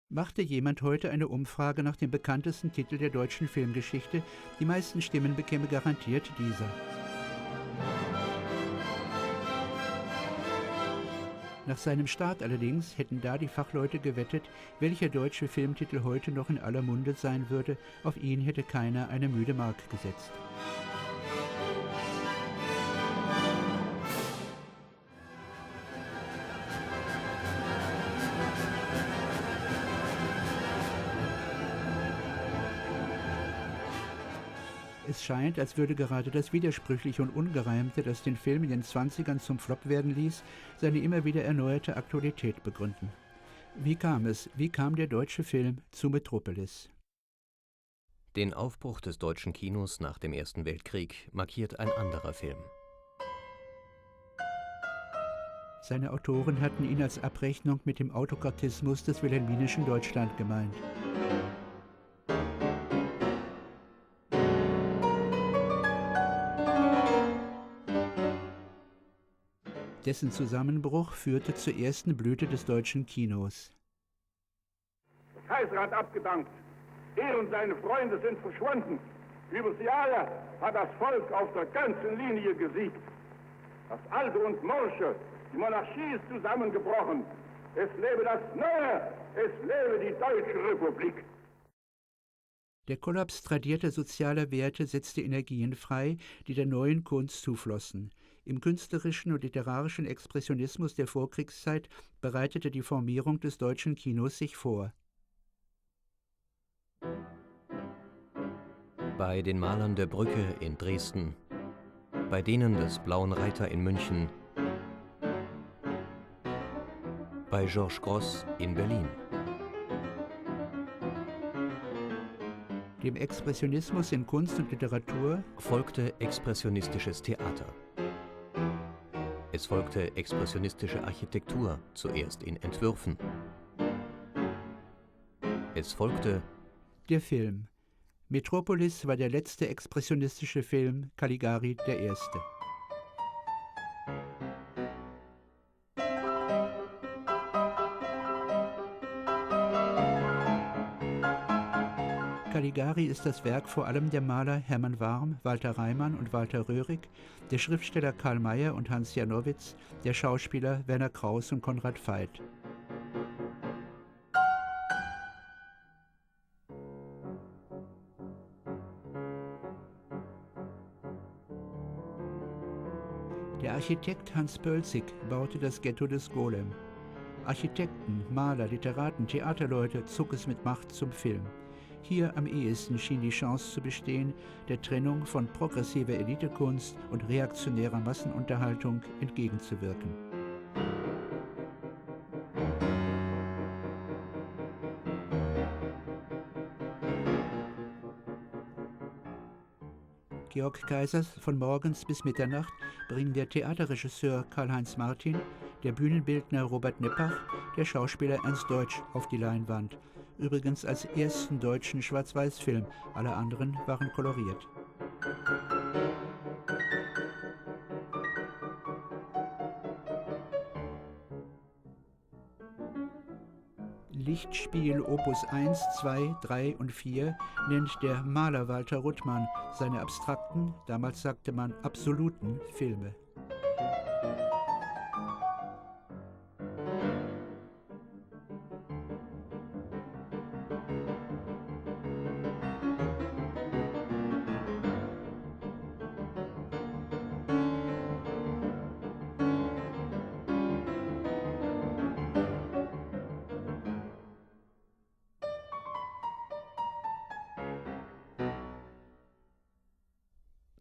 Machte jemand heute eine Umfrage nach dem bekanntesten Titel der deutschen Filmgeschichte, die meisten Stimmen bekäme garantiert dieser. Nach seinem Start allerdings hätten da die Fachleute gewettet, welcher deutsche Filmtitel heute noch in aller Munde sein würde, auf ihn hätte keiner eine müde Mark gesetzt. Es scheint, als würde gerade das Widersprüchliche und Ungereimte, das den Film in den 20ern zum Flop werden ließ, seine immer wieder erneuerte Aktualität begründen. Wie kam es? Wie kam der deutsche Film zu Metropolis? Den Aufbruch des deutschen Kinos nach dem Ersten Weltkrieg markiert ein anderer Film. Seine Autoren hatten ihn als Abrechnung mit dem Autokratismus des wilhelminischen Deutschland gemeint. Dessen Zusammenbruch führte zur ersten Blüte des deutschen Kinos. Der Kaiser hat abgedankt. Er und seine Freunde sind verschwunden. Übers Jahre hat das Volk auf der ganzen Linie gesiegt. Das Alte und Morsche, die Monarchie ist zusammengebrochen. Es lebe das Neue, es lebe die Deutsche Republik. Der Kollaps tradierter sozialer Werte setzte Energien frei, die der neuen Kunst zuflossen. Im künstlerischen und literarischen Expressionismus der Vorkriegszeit bereitete die Formierung des deutschen Kinos sich vor. Bei den Malern der Brücke in Dresden, bei denen des Blauen Reiter in München, bei Georges Grosz in Berlin. Dem Expressionismus in Kunst und Literatur folgte expressionistisches Theater. Es folgte expressionistische Architektur, zuerst in Entwürfen. Es folgte der Film. Metropolis war der letzte expressionistische Film, Caligari der erste. Caligari ist das Werk vor allem der Maler Hermann Warm, Walter Reimann und Walter Röhrig, der Schriftsteller Karl Mayer und Hans Janowitz, der Schauspieler Werner Krauss und Konrad Veidt. Der Architekt Hans Pölzig baute das Ghetto des Golem. Architekten, Maler, Literaten, Theaterleute zog es mit Macht zum Film. Hier am ehesten schien die Chance zu bestehen, der Trennung von progressiver Elitekunst und reaktionärer Massenunterhaltung entgegenzuwirken. Georg Kaisers Von morgens bis Mitternacht bringen der Theaterregisseur Karl-Heinz Martin, der Bühnenbildner Robert Neppach, der Schauspieler Ernst Deutsch auf die Leinwand. Übrigens als ersten deutschen Schwarz-Weiß-Film, alle anderen waren koloriert. Lichtspiel Opus 1, 2, 3 und 4 nennt der Maler Walter Ruttmann seine abstrakten, damals sagte man absoluten Filme.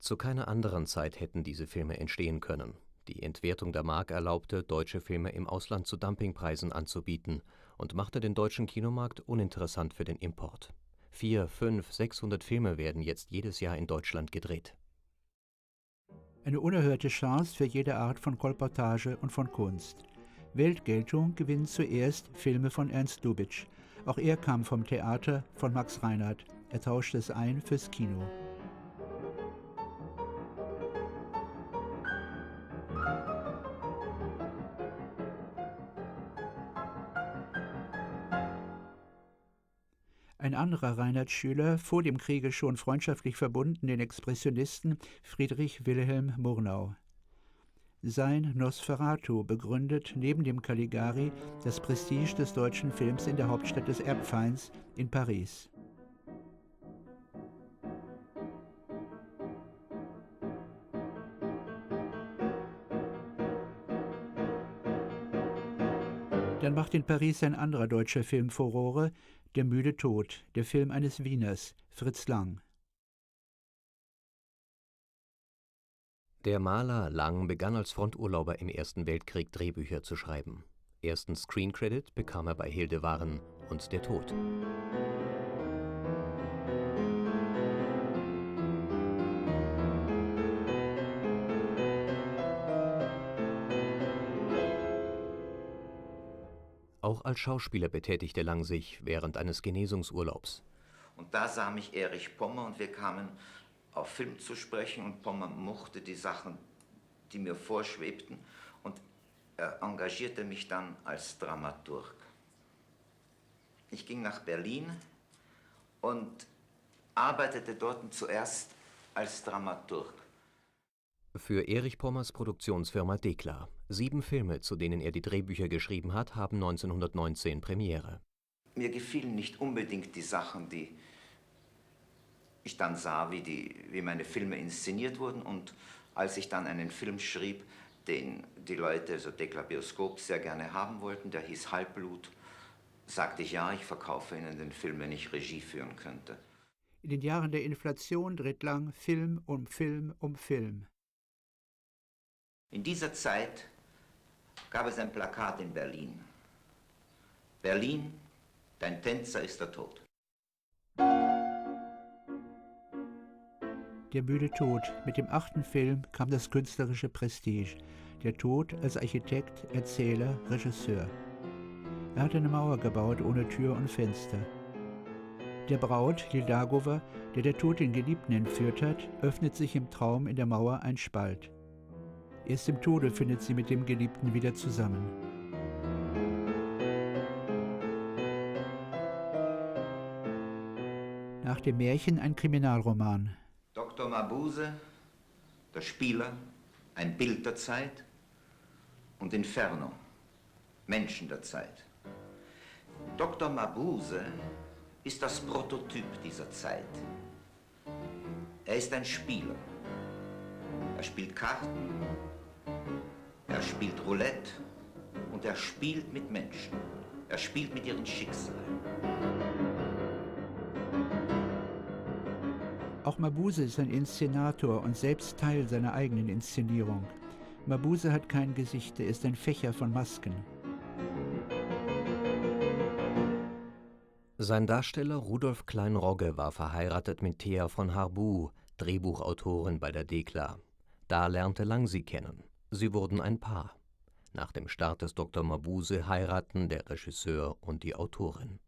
Zu keiner anderen Zeit hätten diese Filme entstehen können. Die Entwertung der Mark erlaubte, deutsche Filme im Ausland zu Dumpingpreisen anzubieten und machte den deutschen Kinomarkt uninteressant für den Import. 400, 500, 600 Filme werden jetzt jedes Jahr in Deutschland gedreht. Eine unerhörte Chance für jede Art von Kolportage und von Kunst. Weltgeltung gewinnen zuerst Filme von Ernst Lubitsch. Auch er kam vom Theater, von Max Reinhardt. Er tauschte es ein fürs Kino. Ein anderer Reinhard-Schüler, vor dem Kriege schon freundschaftlich verbunden, den Expressionisten Friedrich Wilhelm Murnau. Sein Nosferatu begründet neben dem Caligari das Prestige des deutschen Films in der Hauptstadt des Erbfeinds, in Paris. Dann macht in Paris ein anderer deutscher Film Furore, Der müde Tod, der Film eines Wieners, Fritz Lang. Der Maler Lang begann als Fronturlauber im Ersten Weltkrieg Drehbücher zu schreiben. Ersten Screen-Credit bekam er bei Hilde Warren und Der Tod. Auch als Schauspieler betätigte Lang sich während eines Genesungsurlaubs. Und da sah mich Erich Pommer und wir kamen auf Film zu sprechen und Pommer mochte die Sachen, die mir vorschwebten, und er engagierte mich dann als Dramaturg. Ich ging nach Berlin und arbeitete dort zuerst als Dramaturg. Für Erich Pommers Produktionsfirma Dekla. 7 Filme, zu denen er die Drehbücher geschrieben hat, haben 1919 Premiere. Mir gefielen nicht unbedingt die Sachen, die ich dann sah, wie meine Filme inszeniert wurden. Und als ich dann einen Film schrieb, den die Leute, also Dekla Bioskop, sehr gerne haben wollten, der hieß Halbblut, sagte ich, ja, ich verkaufe Ihnen den Film, wenn ich Regie führen könnte. In den Jahren der Inflation dreht Lang Film um Film um Film. In dieser Zeit gab es ein Plakat in Berlin. Berlin, dein Tänzer ist der Tod. Der müde Tod. Mit dem 8. Film kam das künstlerische Prestige. Der Tod als Architekt, Erzähler, Regisseur. Er hat eine Mauer gebaut ohne Tür und Fenster. Der Braut, Lildagova, der Tod den Geliebten entführt hat, öffnet sich im Traum in der Mauer ein Spalt. Erst im Tode findet sie mit dem Geliebten wieder zusammen. Nach dem Märchen ein Kriminalroman. Dr. Mabuse, der Spieler, ein Bild der Zeit, und Inferno, Menschen der Zeit. Dr. Mabuse ist das Prototyp dieser Zeit. Er ist ein Spieler. Er spielt Karten, er spielt Roulette und er spielt mit Menschen. Er spielt mit ihren Schicksalen. Auch Mabuse ist ein Inszenator und selbst Teil seiner eigenen Inszenierung. Mabuse hat kein Gesicht, er ist ein Fächer von Masken. Sein Darsteller Rudolf Klein-Rogge war verheiratet mit Thea von Harbou, Drehbuchautorin bei der Dekla. Da lernte Lang sie kennen. Sie wurden ein Paar. Nach dem Start des Dr. Mabuse heiraten der Regisseur und die Autorin.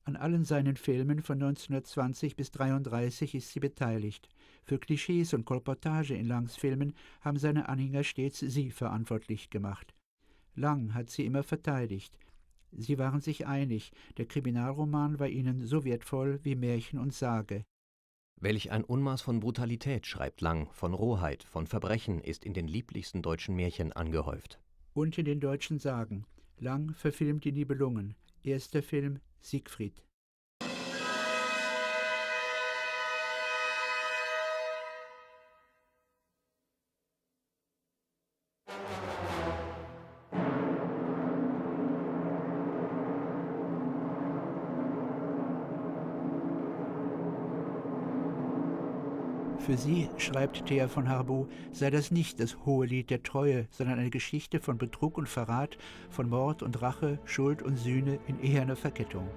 An allen seinen Filmen von 1920 bis 1933 ist sie beteiligt. Für Klischees und Kolportage in Langs Filmen haben seine Anhänger stets sie verantwortlich gemacht. Lang hat sie immer verteidigt. Sie waren sich einig, der Kriminalroman war ihnen so wertvoll wie Märchen und Sage. Welch ein Unmaß von Brutalität, schreibt Lang, von Rohheit, von Verbrechen ist in den lieblichsten deutschen Märchen angehäuft. Und in den deutschen Sagen. Lang verfilmt die Nibelungen. Erster Film Siegfried. Für sie, schreibt Thea von Harbou, sei das nicht das hohe Lied der Treue, sondern eine Geschichte von Betrug und Verrat, von Mord und Rache, Schuld und Sühne in eherner Verkettung.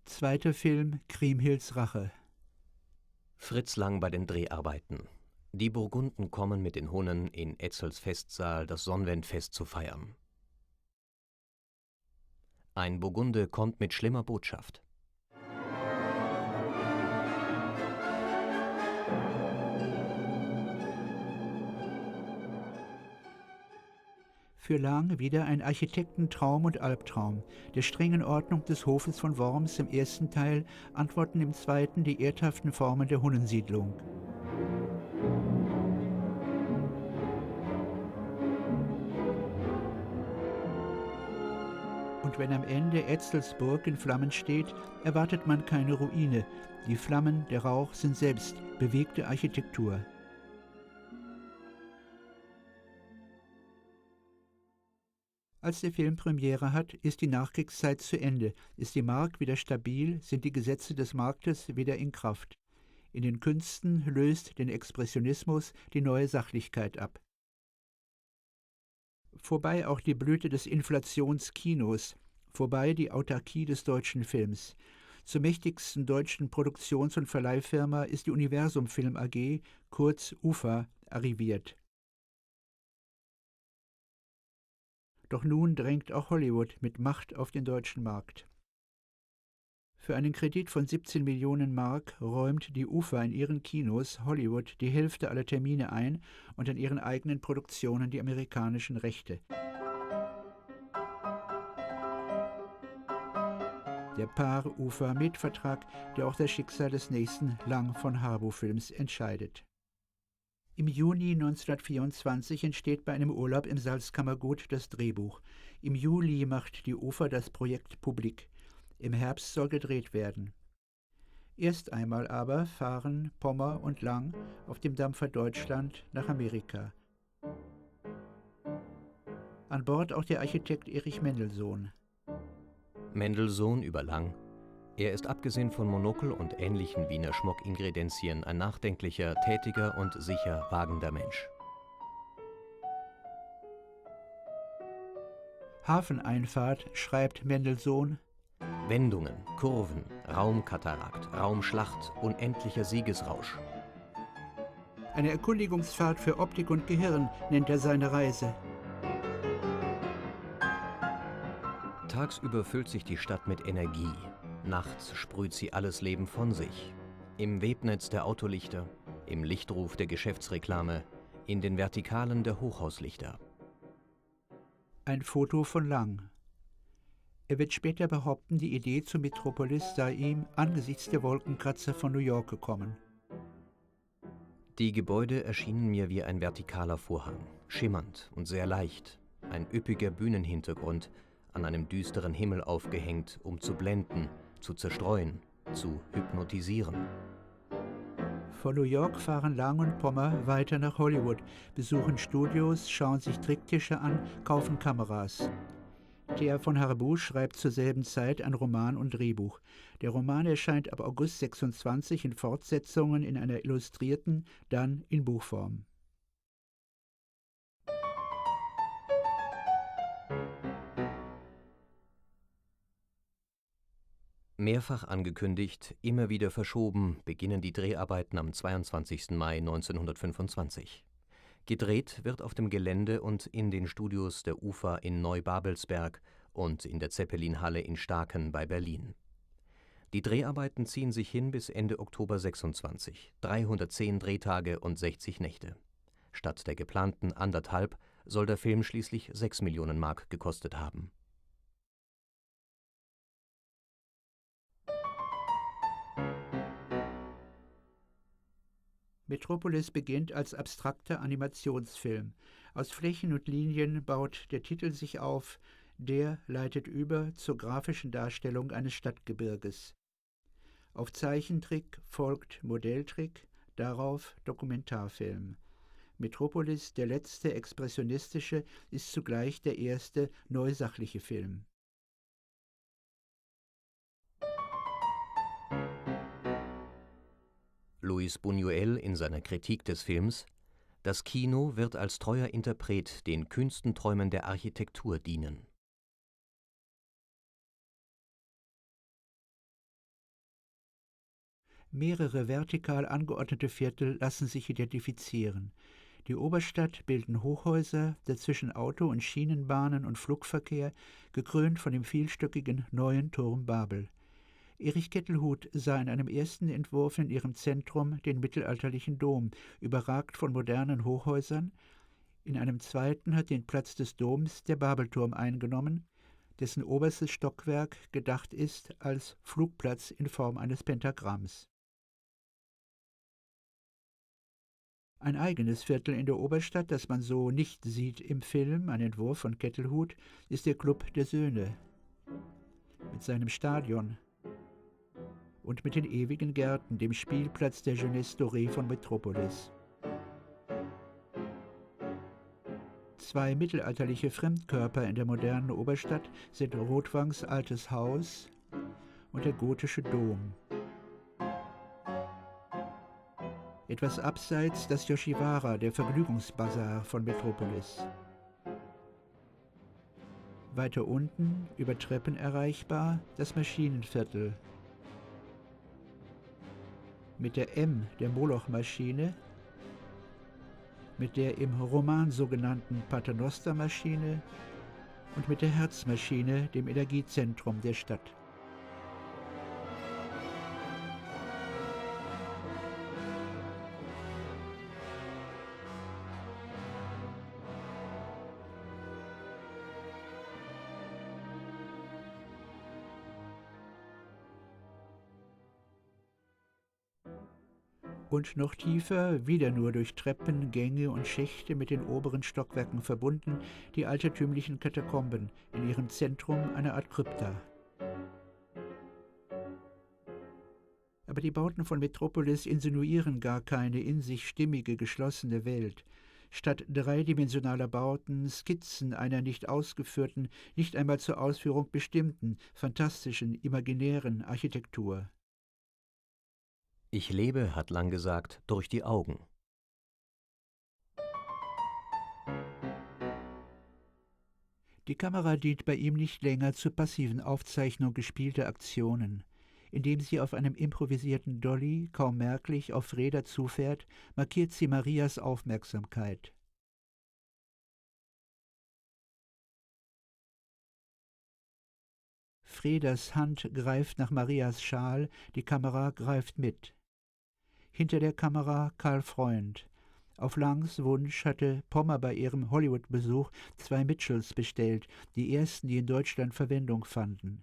Zweiter Film Kriemhilds Rache. Fritz Lang bei den Dreharbeiten. Die Burgunden kommen mit den Hunnen in Etzels Festsaal das Sonnwendfest zu feiern. Ein Burgunde kommt mit schlimmer Botschaft. Für Lang wieder ein Architektentraum und Albtraum. Der strengen Ordnung des Hofes von Worms im ersten Teil antworten im zweiten die erdhaften Formen der Hunnensiedlung. Und wenn am Ende Etzelsburg in Flammen steht, erwartet man keine Ruine. Die Flammen, der Rauch sind selbst bewegte Architektur. Als der Film Premiere hat, ist die Nachkriegszeit zu Ende, ist die Mark wieder stabil, sind die Gesetze des Marktes wieder in Kraft. In den Künsten löst den Expressionismus die neue Sachlichkeit ab. Vorbei auch die Blüte des Inflationskinos, vorbei die Autarkie des deutschen Films. Zur mächtigsten deutschen Produktions- und Verleihfirma ist die Universum Film AG, kurz UFA, arriviert. Doch nun drängt auch Hollywood mit Macht auf den deutschen Markt. Für einen Kredit von 17 Millionen Mark räumt die UFA in ihren Kinos Hollywood die Hälfte aller Termine ein und an ihren eigenen Produktionen die amerikanischen Rechte. Der Paar-UFA-Mietvertrag, der auch das Schicksal des nächsten Lang von Harbo-Films entscheidet. Im Juni 1924 entsteht bei einem Urlaub im Salzkammergut das Drehbuch. Im Juli macht die UFA das Projekt publik. Im Herbst soll gedreht werden. Erst einmal aber fahren Pommer und Lang auf dem Dampfer Deutschland nach Amerika. An Bord auch der Architekt Erich Mendelsohn. Mendelsohn über Lang. Er ist abgesehen von Monokel und ähnlichen Wiener Schmuckingredienzien ein nachdenklicher, tätiger und sicher wagender Mensch. Hafeneinfahrt, schreibt Mendelsohn. Wendungen, Kurven, Raumkatarakt, Raumschlacht, unendlicher Siegesrausch. Eine Erkundigungsfahrt für Optik und Gehirn nennt er seine Reise. Tagsüber füllt sich die Stadt mit Energie. Nachts sprüht sie alles Leben von sich. Im Webnetz der Autolichter, im Lichtruf der Geschäftsreklame, in den Vertikalen der Hochhauslichter. Ein Foto von Lang. Er wird später behaupten, die Idee zu Metropolis sei ihm angesichts der Wolkenkratzer von New York gekommen. Die Gebäude erschienen mir wie ein vertikaler Vorhang, schimmernd und sehr leicht, ein üppiger Bühnenhintergrund, an einem düsteren Himmel aufgehängt, um zu blenden, zu zerstreuen, zu hypnotisieren. Von New York fahren Lang und Pommer weiter nach Hollywood, besuchen Studios, schauen sich Tricktische an, kaufen Kameras. Thea von Harbou schreibt zur selben Zeit ein Roman und Drehbuch. Der Roman erscheint ab August 26 in Fortsetzungen in einer illustrierten, dann in Buchform. Mehrfach angekündigt, immer wieder verschoben, beginnen die Dreharbeiten am 22. Mai 1925. Gedreht wird auf dem Gelände und in den Studios der UFA in Neubabelsberg und in der Zeppelin-Halle in Staaken bei Berlin. Die Dreharbeiten ziehen sich hin bis Ende Oktober 26, 310 Drehtage und 60 Nächte. Statt der geplanten 1,5 soll der Film schließlich 6 Millionen Mark gekostet haben. Metropolis beginnt als abstrakter Animationsfilm. Aus Flächen und Linien baut der Titel sich auf, der leitet über zur grafischen Darstellung eines Stadtgebirges. Auf Zeichentrick folgt Modelltrick, darauf Dokumentarfilm. Metropolis, der letzte expressionistische, ist zugleich der erste neusachliche Film. Luis Buñuel in seiner Kritik des Films: Das Kino wird als treuer Interpret den kühnsten Träumen der Architektur dienen. Mehrere vertikal angeordnete Viertel lassen sich identifizieren. Die Oberstadt bilden Hochhäuser, dazwischen Auto- und Schienenbahnen und Flugverkehr, gekrönt von dem vielstöckigen neuen Turm Babel. Erich Kettelhut sah in einem ersten Entwurf in ihrem Zentrum den mittelalterlichen Dom, überragt von modernen Hochhäusern. In einem zweiten hat den Platz des Doms der Babelturm eingenommen, dessen oberstes Stockwerk gedacht ist als Flugplatz in Form eines Pentagramms. Ein eigenes Viertel in der Oberstadt, das man so nicht sieht im Film, ein Entwurf von Kettelhut, ist der Club der Söhne mit seinem Stadion und mit den ewigen Gärten, dem Spielplatz der Jeunesse Dorée von Metropolis. Zwei mittelalterliche Fremdkörper in der modernen Oberstadt sind Rotwangs altes Haus und der gotische Dom. Etwas abseits das Yoshiwara, der Vergnügungsbazar von Metropolis. Weiter unten, über Treppen erreichbar, das Maschinenviertel. Mit der M, der Moloch-Maschine, mit der im Roman sogenannten Paternoster-Maschine und mit der Herzmaschine, dem Energiezentrum der Stadt. Und noch tiefer, wieder nur durch Treppen, Gänge und Schächte mit den oberen Stockwerken verbunden, die altertümlichen Katakomben, in ihrem Zentrum eine Art Krypta. Aber die Bauten von Metropolis insinuieren gar keine in sich stimmige, geschlossene Welt. Statt dreidimensionaler Bauten, Skizzen einer nicht ausgeführten, nicht einmal zur Ausführung bestimmten, fantastischen, imaginären Architektur. Ich lebe, hat Lang gesagt, durch die Augen. Die Kamera dient bei ihm nicht länger zur passiven Aufzeichnung gespielter Aktionen. Indem sie auf einem improvisierten Dolly, kaum merklich, auf Freda zufährt, markiert sie Marias Aufmerksamkeit. Fredas Hand greift nach Marias Schal, die Kamera greift mit. Hinter der Kamera Karl Freund. Auf Langs Wunsch hatte Pommer bei ihrem Hollywood-Besuch 2 Mitchells bestellt, die ersten, die in Deutschland Verwendung fanden.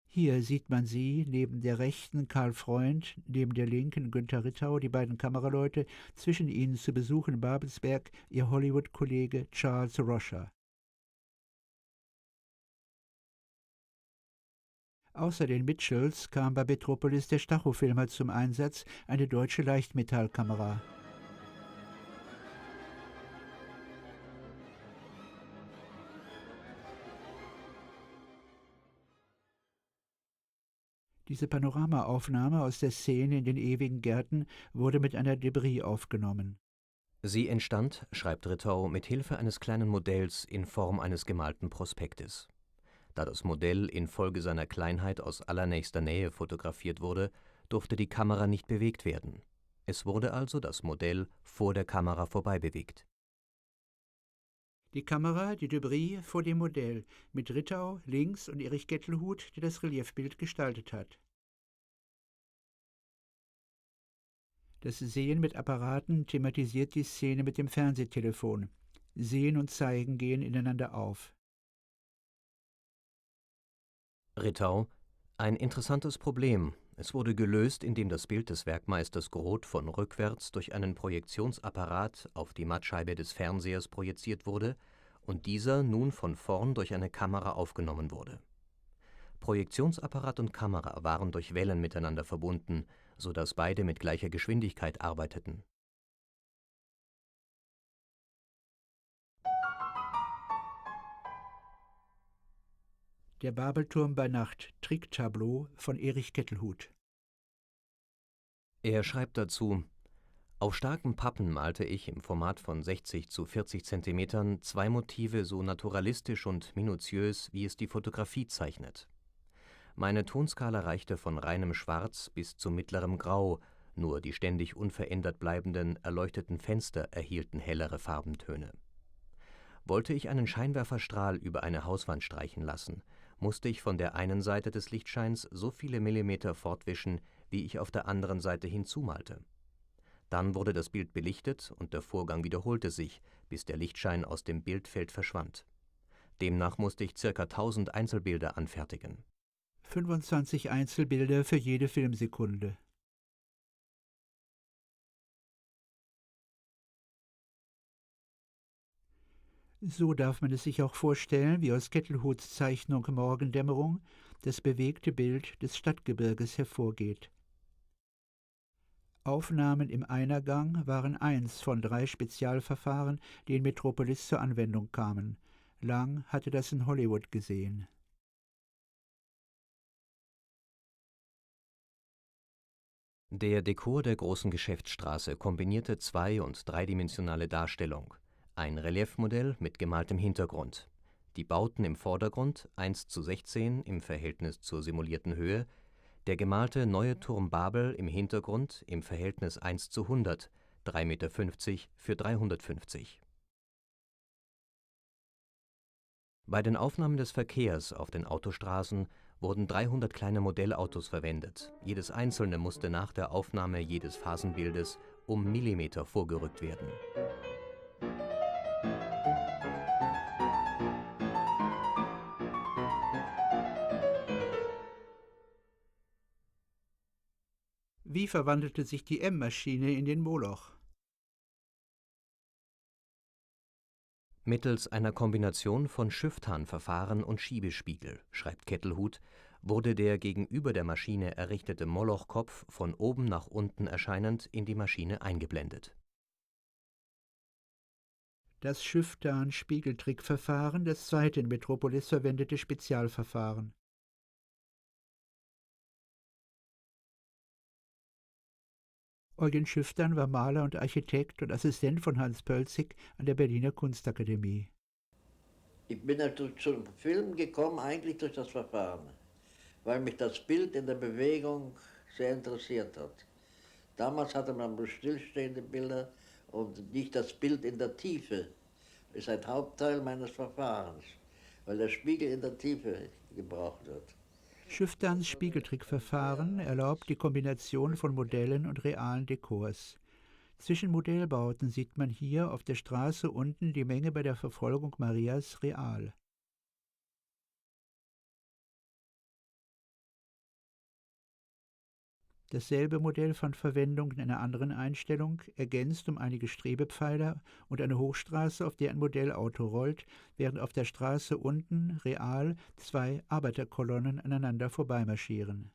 Hier sieht man sie, neben der rechten Karl Freund, neben der linken Günther Rittau, die beiden Kameraleute, zwischen ihnen zu Besuch in Babelsberg ihr Hollywood-Kollege Charles Rosher. Außer den Mitchells kam bei Metropolis der Stachofilmer zum Einsatz, eine deutsche Leichtmetallkamera. Diese Panoramaaufnahme aus der Szene in den ewigen Gärten wurde mit einer Debris aufgenommen. Sie entstand, schreibt Rittau, mit Hilfe eines kleinen Modells in Form eines gemalten Prospektes. Da das Modell infolge seiner Kleinheit aus allernächster Nähe fotografiert wurde, durfte die Kamera nicht bewegt werden. Es wurde also das Modell vor der Kamera vorbei bewegt. Die Kamera, die Debris vor dem Modell, mit Rittau links und Erich Kettelhut, der das Reliefbild gestaltet hat. Das Sehen mit Apparaten thematisiert die Szene mit dem Fernsehtelefon. Sehen und Zeigen gehen ineinander auf. Rittau: Ein interessantes Problem. Es wurde gelöst, indem das Bild des Werkmeisters Groth von rückwärts durch einen Projektionsapparat auf die Mattscheibe des Fernsehers projiziert wurde und dieser nun von vorn durch eine Kamera aufgenommen wurde. Projektionsapparat und Kamera waren durch Wellen miteinander verbunden, so dass beide mit gleicher Geschwindigkeit arbeiteten. Der Babelturm bei Nacht, Tricktableau von Erich Kettelhut. Er schreibt dazu: Auf starken Pappen malte ich im Format von 60 zu 40 Zentimetern 2 Motive so naturalistisch und minutiös, wie es die Fotografie zeichnet. Meine Tonskala reichte von reinem Schwarz bis zu mittlerem Grau, Nur die ständig unverändert bleibenden, erleuchteten Fenster erhielten hellere Farbentöne. Wollte ich einen Scheinwerferstrahl über eine Hauswand streichen lassen, musste ich von der einen Seite des Lichtscheins so viele Millimeter fortwischen, wie ich auf der anderen Seite hinzumalte. Dann wurde das Bild belichtet und der Vorgang wiederholte sich, bis der Lichtschein aus dem Bildfeld verschwand. Demnach musste ich ca. 1000 Einzelbilder anfertigen. 25 Einzelbilder für jede Filmsekunde. So darf man es sich auch vorstellen, wie aus Kettelhuts Zeichnung Morgendämmerung das bewegte Bild des Stadtgebirges hervorgeht. Aufnahmen im Einergang waren eins von 3 Spezialverfahren, die in Metropolis zur Anwendung kamen. Lang hatte das in Hollywood gesehen. Der Dekor der großen Geschäftsstraße kombinierte zwei- und dreidimensionale Darstellung, ein Reliefmodell mit gemaltem Hintergrund, die Bauten im Vordergrund 1:16 im Verhältnis zur simulierten Höhe, der gemalte neue Turm Babel im Hintergrund im Verhältnis 1:100, 3,50 Meter für 350. Bei den Aufnahmen des Verkehrs auf den Autostraßen wurden 300 kleine Modellautos verwendet. Jedes einzelne musste nach der Aufnahme jedes Phasenbildes um Millimeter vorgerückt werden. Wie verwandelte sich die M-Maschine in den Moloch? Mittels einer Kombination von Schifftan-Verfahren und Schiebespiegel, schreibt Kettelhut, wurde der gegenüber der Maschine errichtete Moloch-Kopf von oben nach unten erscheinend in die Maschine eingeblendet. Das Schifftan-Spiegeltrickverfahren, das zweite in Metropolis verwendete Spezialverfahren. Eugen Schifftan war Maler und Architekt und Assistent von Hans Pölzig an der Berliner Kunstakademie. Ich bin zum Film gekommen, eigentlich durch das Verfahren, weil mich das Bild in der Bewegung sehr interessiert hat. Damals hatte man bloß stillstehende Bilder und nicht das Bild in der Tiefe. Das ist ein Hauptteil meines Verfahrens, weil der Spiegel in der Tiefe gebraucht wird. Schiftans Spiegeltrickverfahren erlaubt die Kombination von Modellen und realen Dekors. Zwischen Modellbauten sieht man hier auf der Straße unten die Menge bei der Verfolgung Marias real. Dasselbe Modell fand Verwendung in einer anderen Einstellung, ergänzt um einige Strebepfeiler und eine Hochstraße, auf der ein Modellauto rollt, während auf der Straße unten real 2 Arbeiterkolonnen aneinander vorbeimarschieren.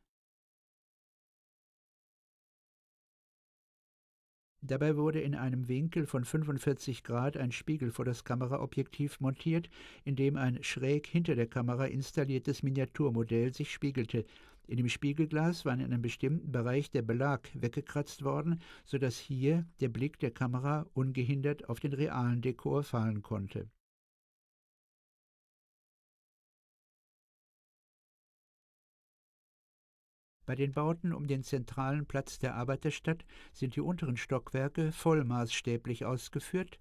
Dabei wurde in einem Winkel von 45 Grad ein Spiegel vor das Kameraobjektiv montiert, in dem ein schräg hinter der Kamera installiertes Miniaturmodell sich spiegelte. In dem Spiegelglas war in einem bestimmten Bereich der Belag weggekratzt worden, sodass hier der Blick der Kamera ungehindert auf den realen Dekor fallen konnte. Bei den Bauten um den zentralen Platz der Arbeiterstadt sind die unteren Stockwerke vollmaßstäblich ausgeführt,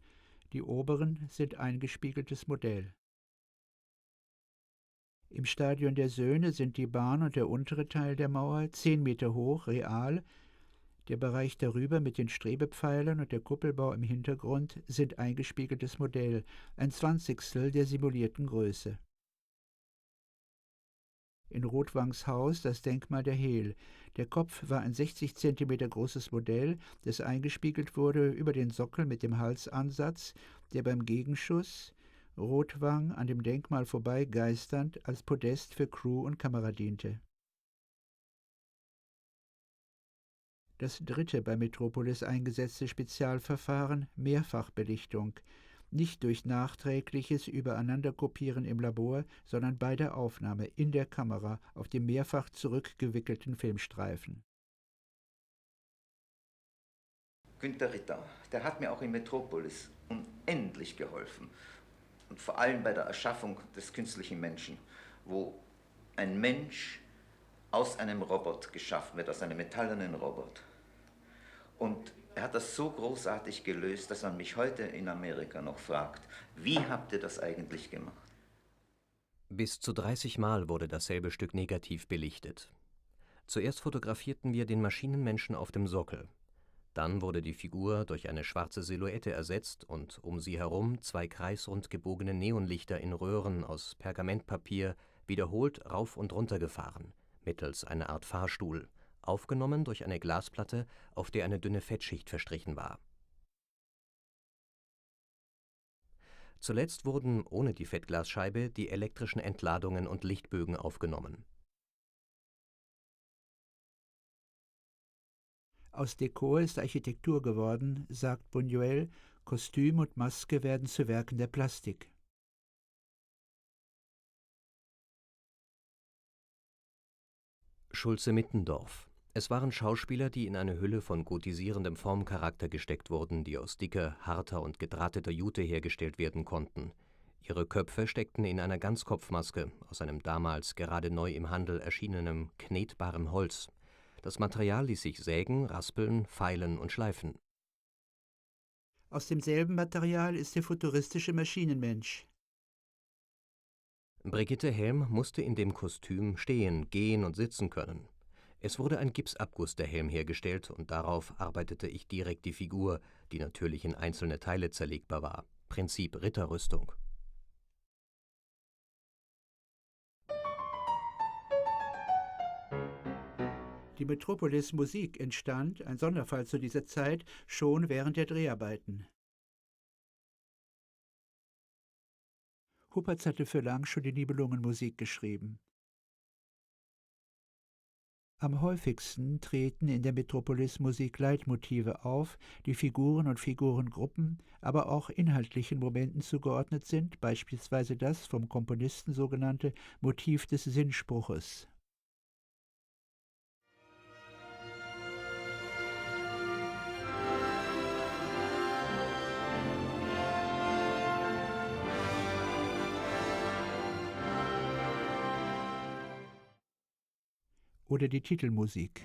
die oberen sind eingespiegeltes Modell. Im Stadion der Söhne sind die Bahn und der untere Teil der Mauer 10 Meter hoch, real. Der Bereich darüber mit den Strebepfeilern und der Kuppelbau im Hintergrund sind eingespiegeltes Modell, ein Zwanzigstel der simulierten Größe. In Rothwangs Haus das Denkmal der Hehl. Der Kopf war ein 60 cm großes Modell, das eingespiegelt wurde über den Sockel mit dem Halsansatz, der beim Gegenschuss Rothwang an dem Denkmal vorbei geisternd als Podest für Crew und Kamera diente. Das dritte bei Metropolis eingesetzte Spezialverfahren, Mehrfachbelichtung, nicht durch nachträgliches Übereinanderkopieren im Labor, sondern bei der Aufnahme in der Kamera auf dem mehrfach zurückgewickelten Filmstreifen. Günter Ritter, der hat mir auch in Metropolis unendlich geholfen. Und vor allem bei der Erschaffung des künstlichen Menschen, wo ein Mensch aus einem Robot geschaffen wird, aus einem metallenen Robot. Und er hat das so großartig gelöst, dass man mich heute in Amerika noch fragt, wie habt ihr das eigentlich gemacht? Bis zu 30 Mal wurde dasselbe Stück negativ belichtet. Zuerst fotografierten wir den Maschinenmenschen auf dem Sockel. Dann wurde die Figur durch eine schwarze Silhouette ersetzt und um sie herum 2 kreisrund gebogene Neonlichter in Röhren aus Pergamentpapier wiederholt rauf und runter gefahren, mittels einer Art Fahrstuhl, aufgenommen durch eine Glasplatte, auf der eine dünne Fettschicht verstrichen war. Zuletzt wurden ohne die Fettglasscheibe die elektrischen Entladungen und Lichtbögen aufgenommen. Aus Dekor ist Architektur geworden, sagt Buñuel, Kostüm und Maske werden zu Werken der Plastik. Schulze-Mittendorf. Es waren Schauspieler, die in eine Hülle von gotisierendem Formcharakter gesteckt wurden, die aus dicker, harter und gedrahteter Jute hergestellt werden konnten. Ihre Köpfe steckten in einer Ganzkopfmaske aus einem damals gerade neu im Handel erschienenem, knetbarem Holz. Das Material ließ sich sägen, raspeln, feilen und schleifen. Aus demselben Material ist der futuristische Maschinenmensch. Brigitte Helm musste in dem Kostüm stehen, gehen und sitzen können. Es wurde ein Gipsabguss der Helm hergestellt und darauf arbeitete ich direkt die Figur, die natürlich in einzelne Teile zerlegbar war. Prinzip Ritterrüstung. Die Metropolis Musik entstand, ein Sonderfall zu dieser Zeit, schon während der Dreharbeiten. Huppertz hatte für lang schon die Nibelungenmusik geschrieben. Am häufigsten treten in der Metropolis-Musik Leitmotive auf, die Figuren und Figurengruppen, aber auch inhaltlichen Momenten zugeordnet sind, beispielsweise das vom Komponisten sogenannte Motiv des Sinnspruches. Oder die Titelmusik.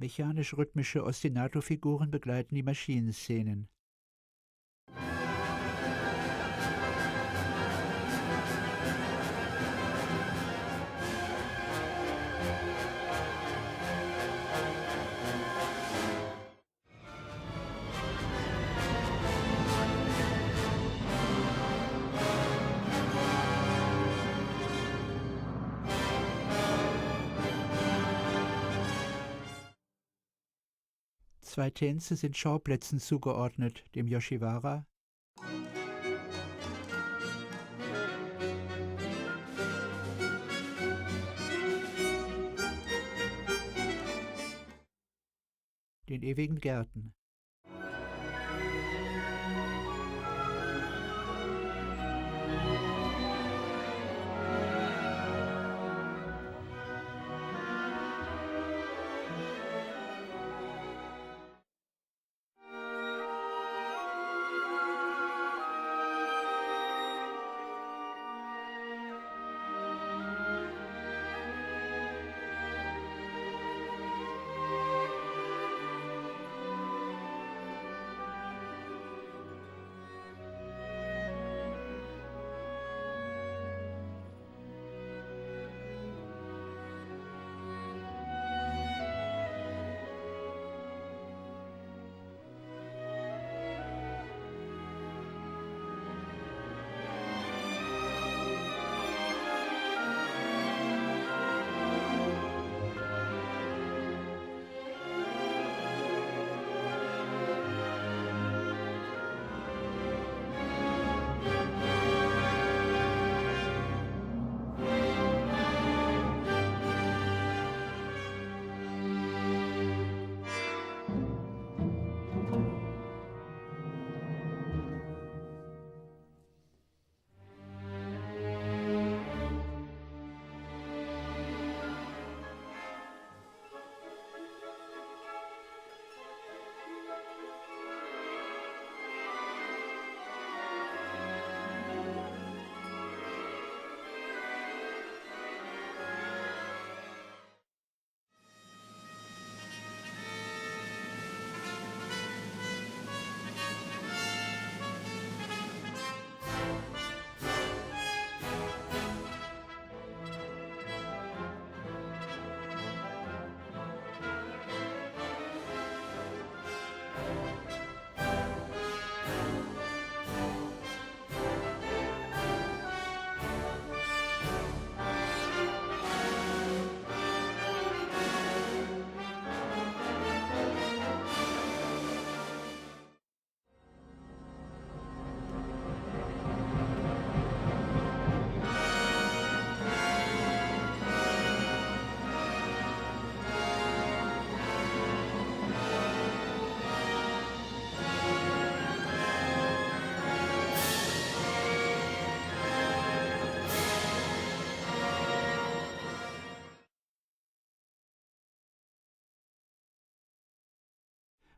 Mechanisch-rhythmische Ostinato-Figuren begleiten die Maschinenszenen. Zwei Tänze sind Schauplätzen zugeordnet, dem Yoshiwara, den ewigen Gärten.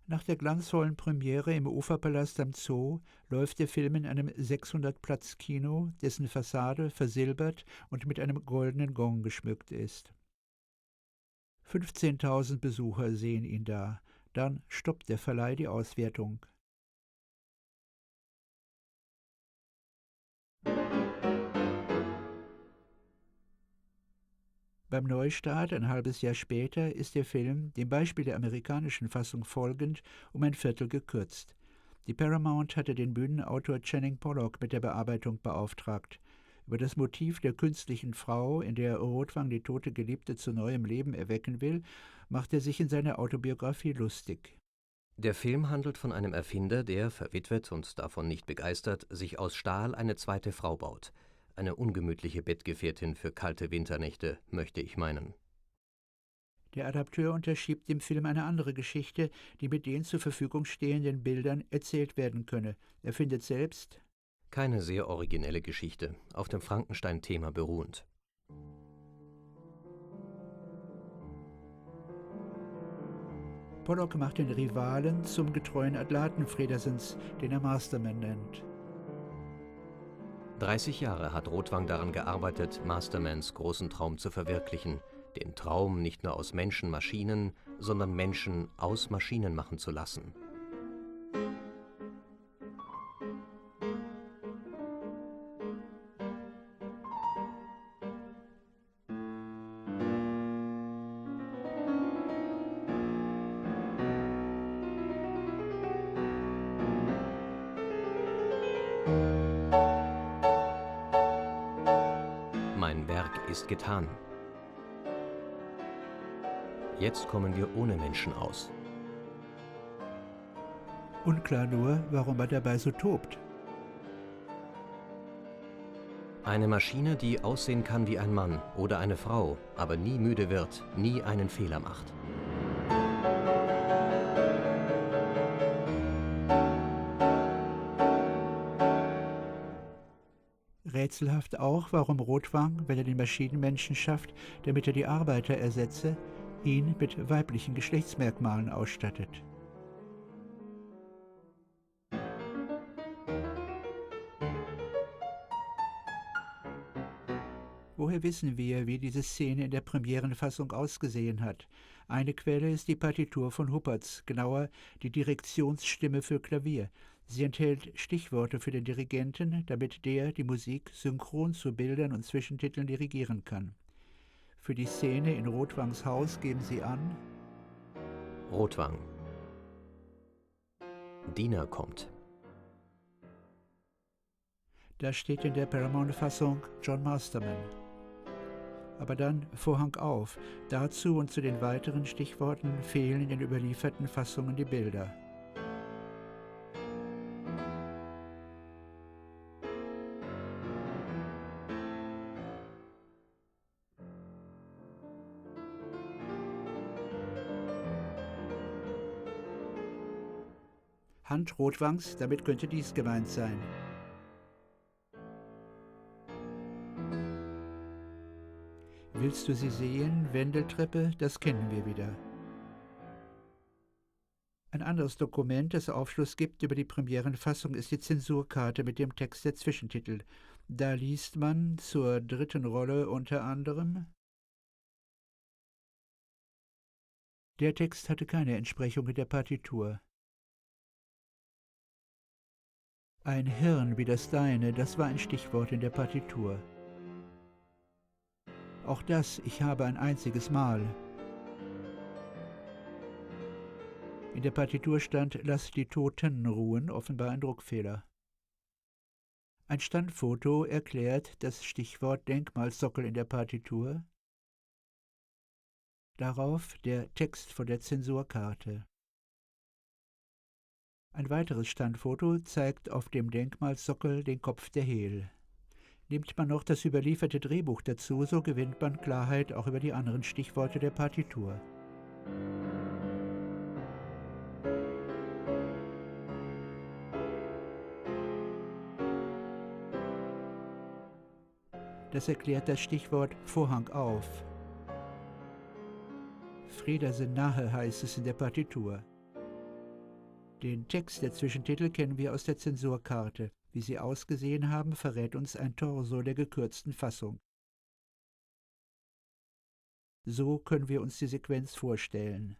Nach der glanzvollen Premiere im Uferpalast am Zoo läuft der Film in einem 600-Platz-Kino, dessen Fassade versilbert und mit einem goldenen Gong geschmückt ist. 15.000 Besucher sehen ihn da. Dann stoppt der Verleih die Auswertung. Beim Neustart, ein halbes Jahr später, ist der Film, dem Beispiel der amerikanischen Fassung folgend, um ein Viertel gekürzt. Die Paramount hatte den Bühnenautor Channing Pollock mit der Bearbeitung beauftragt. Über das Motiv der künstlichen Frau, in der Rotwang die tote Geliebte zu neuem Leben erwecken will, macht er sich in seiner Autobiografie lustig. Der Film handelt von einem Erfinder, der, verwitwet und davon nicht begeistert, sich aus Stahl eine zweite Frau baut. Eine ungemütliche Bettgefährtin für kalte Winternächte, möchte ich meinen. Der Adapteur unterschiebt dem Film eine andere Geschichte, die mit den zur Verfügung stehenden Bildern erzählt werden könne. Er findet selbst: Keine sehr originelle Geschichte, auf dem Frankenstein-Thema beruhend. Pollock macht den Rivalen zum getreuen Athlaten Fredersens, den er Masterman nennt. 30 Jahre hat Rotwang daran gearbeitet, Mastermans großen Traum zu verwirklichen, den Traum nicht nur aus Menschen Maschinen, sondern Menschen aus Maschinen machen zu lassen. Mein Werk ist getan. Jetzt kommen wir ohne Menschen aus. Unklar nur, warum er dabei so tobt. Eine Maschine, die aussehen kann wie ein Mann oder eine Frau, aber nie müde wird, nie einen Fehler macht. Rätselhaft auch, warum Rotwang, wenn er den Maschinenmenschen schafft, damit er die Arbeiter ersetze, ihn mit weiblichen Geschlechtsmerkmalen ausstattet. Woher wissen wir, wie diese Szene in der Premierenfassung ausgesehen hat? Eine Quelle ist die Partitur von Huppertz, genauer die Direktionsstimme für Klavier. Sie enthält Stichworte für den Dirigenten, damit der die Musik synchron zu Bildern und Zwischentiteln dirigieren kann. Für die Szene in Rotwangs Haus geben sie an: Rotwang. Diener kommt. Da steht in der Paramount-Fassung John Masterman. Aber dann Vorhang auf. Dazu und zu den weiteren Stichworten fehlen in den überlieferten Fassungen die Bilder. Hand Rotwangs, damit könnte dies gemeint sein. Willst du sie sehen? Wendeltreppe, das kennen wir wieder. Ein anderes Dokument, das Aufschluss gibt über die Premierenfassung, ist die Zensurkarte mit dem Text der Zwischentitel. Da liest man zur dritten Rolle unter anderem: Der Text hatte keine Entsprechung in der Partitur. Ein Hirn wie das deine, das war ein Stichwort in der Partitur. Auch das, ich habe ein einziges Mal. In der Partitur stand, lass die Toten ruhen, offenbar ein Druckfehler. Ein Standfoto erklärt das Stichwort Denkmalsockel in der Partitur. Darauf der Text von der Zensurkarte. Ein weiteres Standfoto zeigt auf dem Denkmalsockel den Kopf der Hel. Nimmt man noch das überlieferte Drehbuch dazu, so gewinnt man Klarheit auch über die anderen Stichworte der Partitur. Das erklärt das Stichwort Vorhang auf. Fredersen nahe heißt es in der Partitur. Den Text der Zwischentitel kennen wir aus der Zensurkarte. Wie sie ausgesehen haben, verrät uns ein Torso der gekürzten Fassung. So können wir uns die Sequenz vorstellen.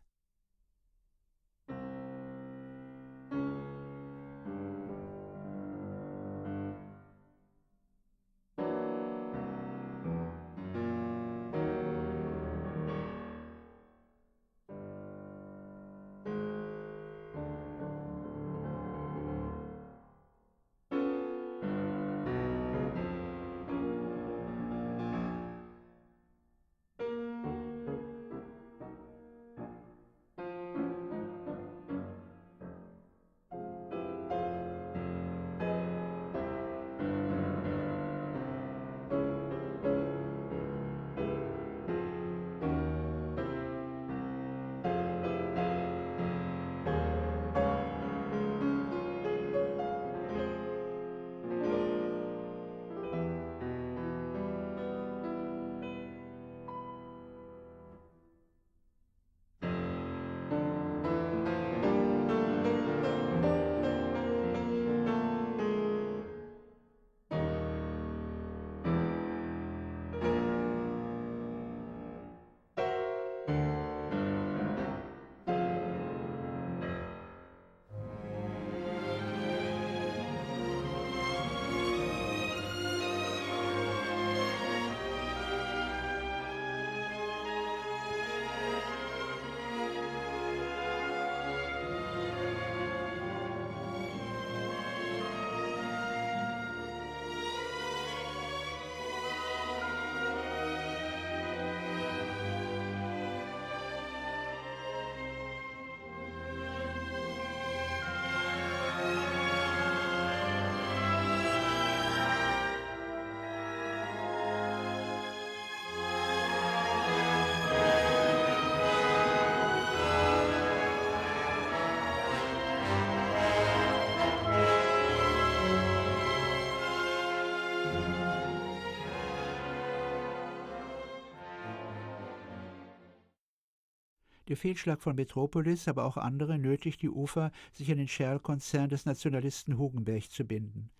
Der Fehlschlag von Metropolis, aber auch andere, nötigt die UFA, sich an den Shell-Konzern des Nationalisten Hugenberg zu binden.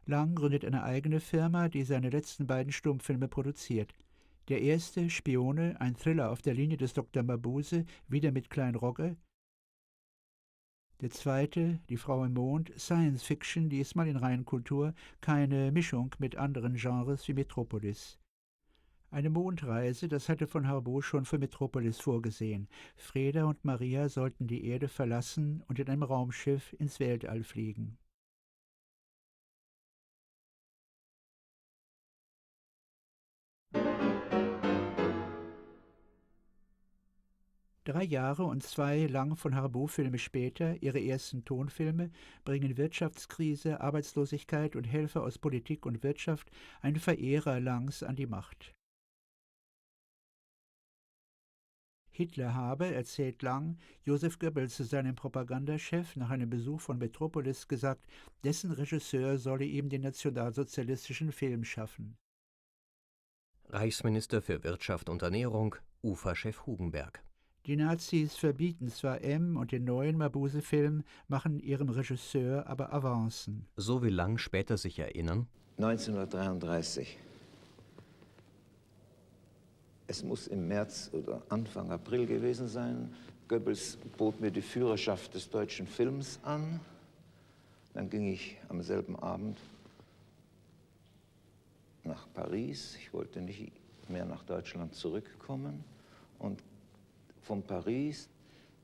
Lang gründet eine eigene Firma, die seine letzten beiden Stummfilme produziert. Der erste, Spione, ein Thriller auf der Linie des Dr. Mabuse, wieder mit Klein Rogge. Der zweite, Die Frau im Mond, Science Fiction, diesmal in Reinkultur, keine Mischung mit anderen Genres wie Metropolis. Eine Mondreise, das hatte von Harbaut schon für Metropolis vorgesehen. Freda und Maria sollten die Erde verlassen und in einem Raumschiff ins Weltall fliegen. Drei Jahre und zwei lang von Harbaut-Filme später, ihre ersten Tonfilme, bringen Wirtschaftskrise, Arbeitslosigkeit und Helfer aus Politik und Wirtschaft einen Verehrer Langs an die Macht. Hitler habe, erzählt Lang, Joseph Goebbels, seinem Propagandachef, nach einem Besuch von Metropolis gesagt, dessen Regisseur solle ihm den nationalsozialistischen Film schaffen. Reichsminister für Wirtschaft und Ernährung, UFA-Chef Hugenberg. Die Nazis verbieten zwar M und den neuen Mabuse-Film, machen ihrem Regisseur aber Avancen. So will Lang später sich erinnern: 1933. Es muss im März oder Anfang April gewesen sein. Goebbels bot mir die Führerschaft des deutschen Films an. Dann ging ich am selben Abend nach Paris. Ich wollte nicht mehr nach Deutschland zurückkommen. Und von Paris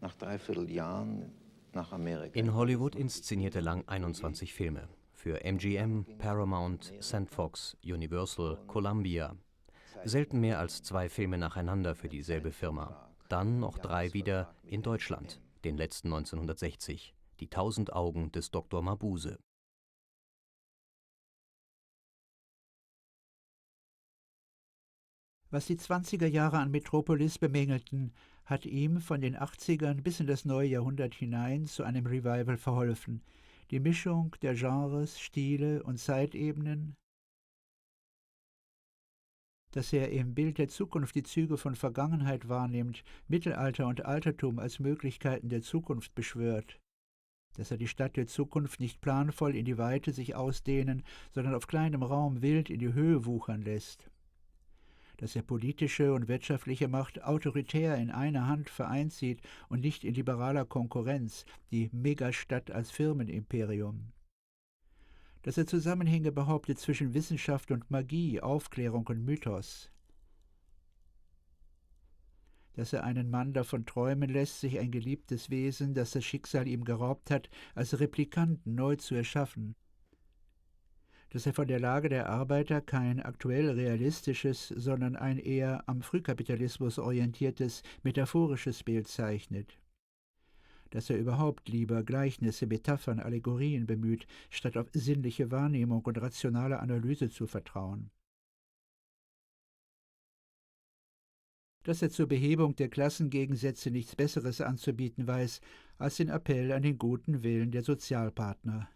nach 3/4 Jahren nach Amerika. In Hollywood inszenierte Lang 21 Filme. Für MGM, Paramount, Sandfox, Universal, Columbia. Selten mehr als 2 Filme nacheinander für dieselbe Firma. Dann noch 3 wieder in Deutschland, den letzten 1960, Die 1000 Augen des Dr. Mabuse. Was die 20er Jahre an Metropolis bemängelten, hat ihm von den 80ern bis in das neue Jahrhundert hinein zu einem Revival verholfen. Die Mischung der Genres, Stile und Zeitebenen, dass er im Bild der Zukunft die Züge von Vergangenheit wahrnimmt, Mittelalter und Altertum als Möglichkeiten der Zukunft beschwört. dass er die Stadt der Zukunft nicht planvoll in die Weite sich ausdehnen, sondern auf kleinem Raum wild in die Höhe wuchern lässt, dass er politische und wirtschaftliche Macht autoritär in einer Hand vereint sieht und nicht in liberaler Konkurrenz, die Megastadt als Firmenimperium, dass er Zusammenhänge behauptet zwischen Wissenschaft und Magie, Aufklärung und Mythos, dass er einen Mann davon träumen lässt, sich ein geliebtes Wesen, das das Schicksal ihm geraubt hat, als Replikanten neu zu erschaffen, dass er von der Lage der Arbeiter kein aktuell realistisches, sondern ein eher am Frühkapitalismus orientiertes, metaphorisches Bild zeichnet, dass er überhaupt lieber Gleichnisse, Metaphern, Allegorien bemüht, statt auf sinnliche Wahrnehmung und rationale Analyse zu vertrauen, dass er zur Behebung der Klassengegensätze nichts Besseres anzubieten weiß als den Appell an den guten Willen der Sozialpartner.